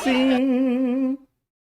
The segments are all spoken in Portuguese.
Sim,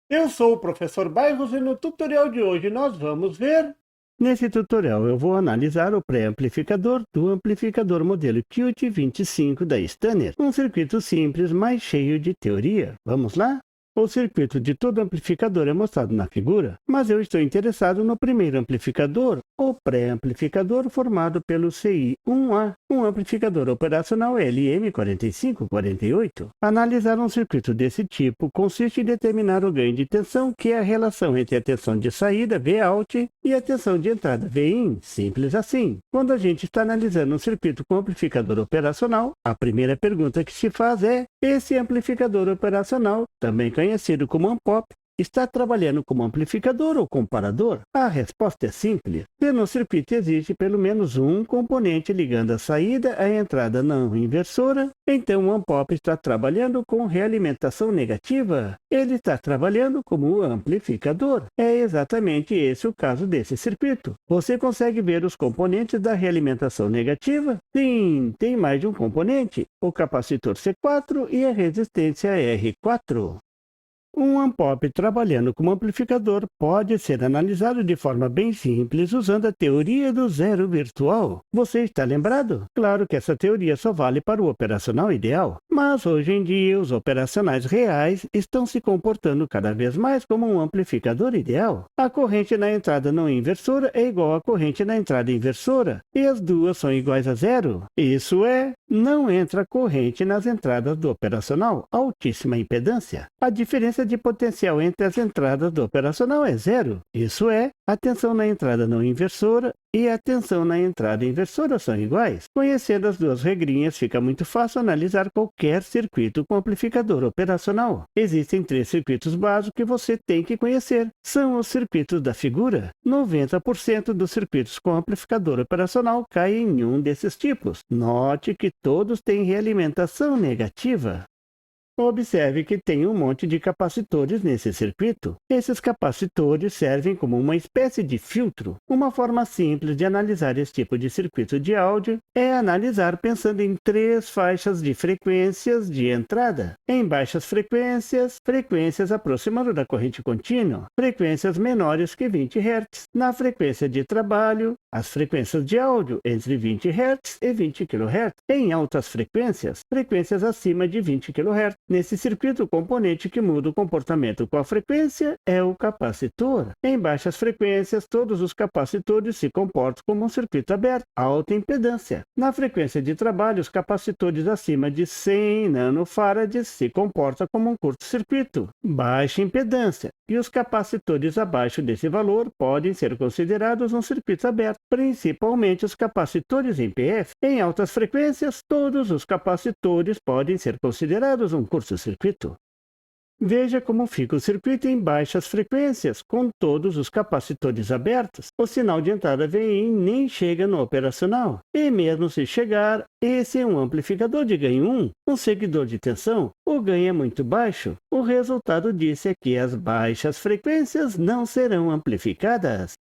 eu sou o professor Bairros e no tutorial de hoje nós vamos ver... Nesse tutorial eu vou analisar o pré-amplificador do amplificador modelo QT25 da Stanner, um circuito simples, mas cheio de teoria. Vamos lá? O circuito de todo amplificador é mostrado na figura, mas eu estou interessado no primeiro amplificador, o pré-amplificador formado pelo CI1A, um amplificador operacional LM4548. Analisar um circuito desse tipo consiste em determinar o ganho de tensão, que é a relação entre a tensão de saída, Vout, e a tensão de entrada, Vin. Simples assim. Quando a gente está analisando um circuito com amplificador operacional, a primeira pergunta que se faz é: esse amplificador operacional, também conhecido como AMPOP, está trabalhando como amplificador ou comparador? A resposta é simples. Se no circuito existe pelo menos um componente ligando a saída à entrada não inversora, então o AMPOP está trabalhando com realimentação negativa. Ele está trabalhando como amplificador. É exatamente esse o caso desse circuito. Você consegue ver os componentes da realimentação negativa? Sim, tem mais de um componente, o capacitor C4 e a resistência R4. Um AMPOP trabalhando como amplificador pode ser analisado de forma bem simples usando a teoria do zero virtual. Você está lembrado? Claro que essa teoria só vale para o operacional ideal, mas hoje em dia os operacionais reais estão se comportando cada vez mais como um amplificador ideal. A corrente na entrada não inversora é igual à corrente na entrada inversora, e as duas são iguais a zero. Isso é, não entra corrente nas entradas do operacional, altíssima impedância. A diferença de potencial entre as entradas do operacional é zero. Isso é, a tensão na entrada não inversora e a tensão na entrada inversora são iguais. Conhecendo as duas regrinhas, fica muito fácil analisar qualquer circuito com amplificador operacional. Existem 3 circuitos básicos que você tem que conhecer. São os circuitos da figura. 90% dos circuitos com amplificador operacional caem em um desses tipos. Note que todos têm realimentação negativa. Observe que tem um monte de capacitores nesse circuito. Esses capacitores servem como uma espécie de filtro. Uma forma simples de analisar esse tipo de circuito de áudio é analisar pensando em 3 faixas de frequências de entrada. Em baixas frequências, frequências aproximando da corrente contínua, frequências menores que 20 Hz. Na frequência de trabalho, as frequências de áudio entre 20 Hz e 20 kHz. Em altas frequências, frequências acima de 20 kHz. Nesse circuito, o componente que muda o comportamento com a frequência é o capacitor. Em baixas frequências, todos os capacitores se comportam como um circuito aberto, alta impedância. Na frequência de trabalho, os capacitores acima de 100 nanofarads se comportam como um curto-circuito, baixa impedância. E os capacitores abaixo desse valor podem ser considerados um circuito aberto, principalmente os capacitores em PF. Em altas frequências, todos os capacitores podem ser considerados um curto-circuito. Veja como fica o circuito em baixas frequências, com todos os capacitores abertos. O sinal de entrada VIN nem chega no operacional. E mesmo se chegar, esse é um amplificador de ganho 1, um seguidor de tensão. O ganho é muito baixo. O resultado disso é que as baixas frequências não serão amplificadas.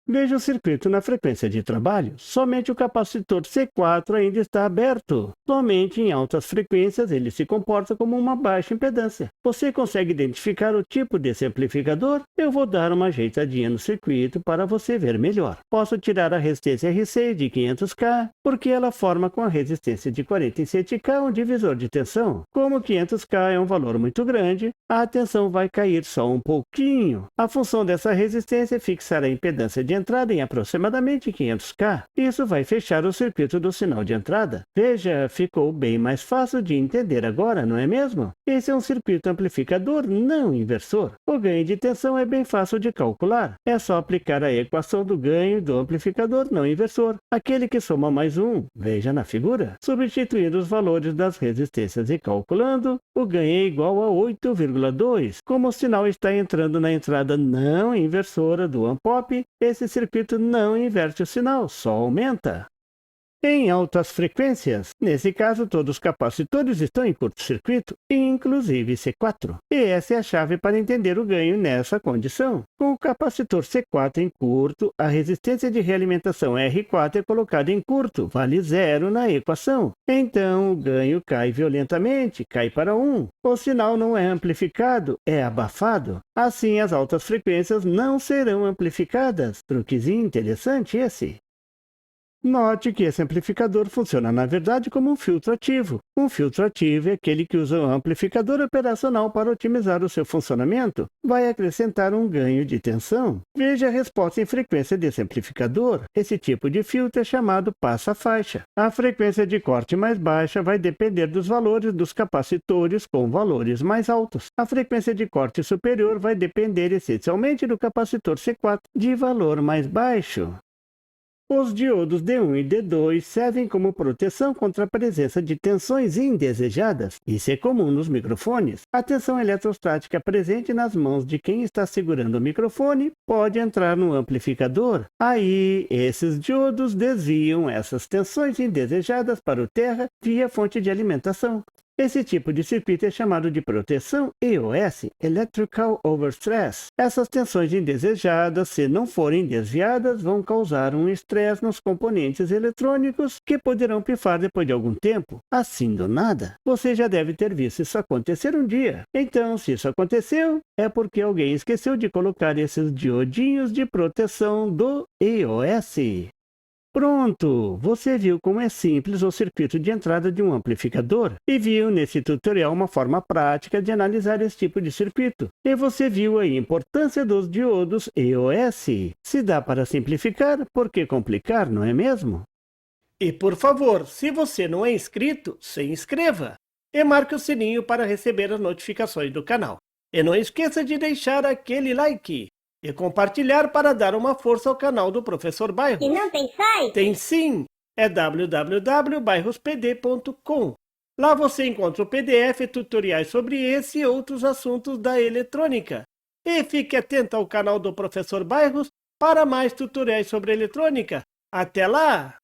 Veja o circuito na frequência de trabalho. Somente o capacitor C4 ainda está aberto. Somente em altas frequências ele se comporta como uma baixa impedância. Você consegue identificar o tipo desse amplificador? Eu vou dar uma ajeitadinha no circuito para você ver melhor. Posso tirar a resistência R6 de 500K, porque ela forma com a resistência de 47K um divisor de tensão. Como 500K é um valor muito grande, a tensão vai cair só um pouquinho. A função dessa resistência é fixar a impedância de entrada em aproximadamente 500K. Isso vai fechar o circuito do sinal de entrada. Veja, ficou bem mais fácil de entender agora, não é mesmo? Esse é um circuito amplificador não inversor. O ganho de tensão é bem fácil de calcular. É só aplicar a equação do ganho do amplificador não inversor, aquele que soma mais 1. Veja na figura. Substituindo os valores das resistências e calculando, o ganho é igual a 8,2. Como o sinal está entrando na entrada não inversora do AMPOP, esse circuito não inverte o sinal, só aumenta. em altas frequências. Nesse caso, todos os capacitores estão em curto-circuito, inclusive C4. E essa é a chave para entender o ganho nessa condição. Com o capacitor C4 em curto, a resistência de realimentação R4 é colocada em curto, vale 0 na equação. Então, o ganho cai violentamente, cai para 1. O sinal não é amplificado, é abafado. Assim, as altas frequências não serão amplificadas. Truquezinho interessante esse. Note que esse amplificador funciona, na verdade, como um filtro ativo. Um filtro ativo é aquele que usa o amplificador operacional para otimizar o seu funcionamento. Vai acrescentar um ganho de tensão. Veja a resposta em frequência desse amplificador. Esse tipo de filtro é chamado passa-faixa. A frequência de corte mais baixa vai depender dos valores dos capacitores com valores mais altos. A frequência de corte superior vai depender essencialmente do capacitor C4 de valor mais baixo. Os diodos D1 e D2 servem como proteção contra a presença de tensões indesejadas. Isso é comum nos microfones. A tensão eletrostática presente nas mãos de quem está segurando o microfone pode entrar no amplificador. Aí, esses diodos desviam essas tensões indesejadas para o terra via fonte de alimentação. Esse tipo de circuito é chamado de proteção EOS, Electrical Overstress. Essas tensões indesejadas, se não forem desviadas, vão causar um estresse nos componentes eletrônicos que poderão pifar depois de algum tempo. Assim do nada, você já deve ter visto isso acontecer um dia. Então, se isso aconteceu, é porque alguém esqueceu de colocar esses diodinhos de proteção do EOS. Pronto! Você viu como é simples o circuito de entrada de um amplificador e viu nesse tutorial uma forma prática de analisar esse tipo de circuito. E você viu a importância dos diodos EOS. Se dá para simplificar, por que complicar, não é mesmo? E por favor, se você não é inscrito, se inscreva e marque o sininho para receber as notificações do canal. E não esqueça de deixar aquele like e compartilhar para dar uma força ao canal do Professor Bairros. E não tem site? Tem sim! É www.bairrospd.com. Lá você encontra o PDF e tutoriais sobre esse e outros assuntos da eletrônica. E fique atento ao canal do Professor Bairros para mais tutoriais sobre eletrônica. Até lá!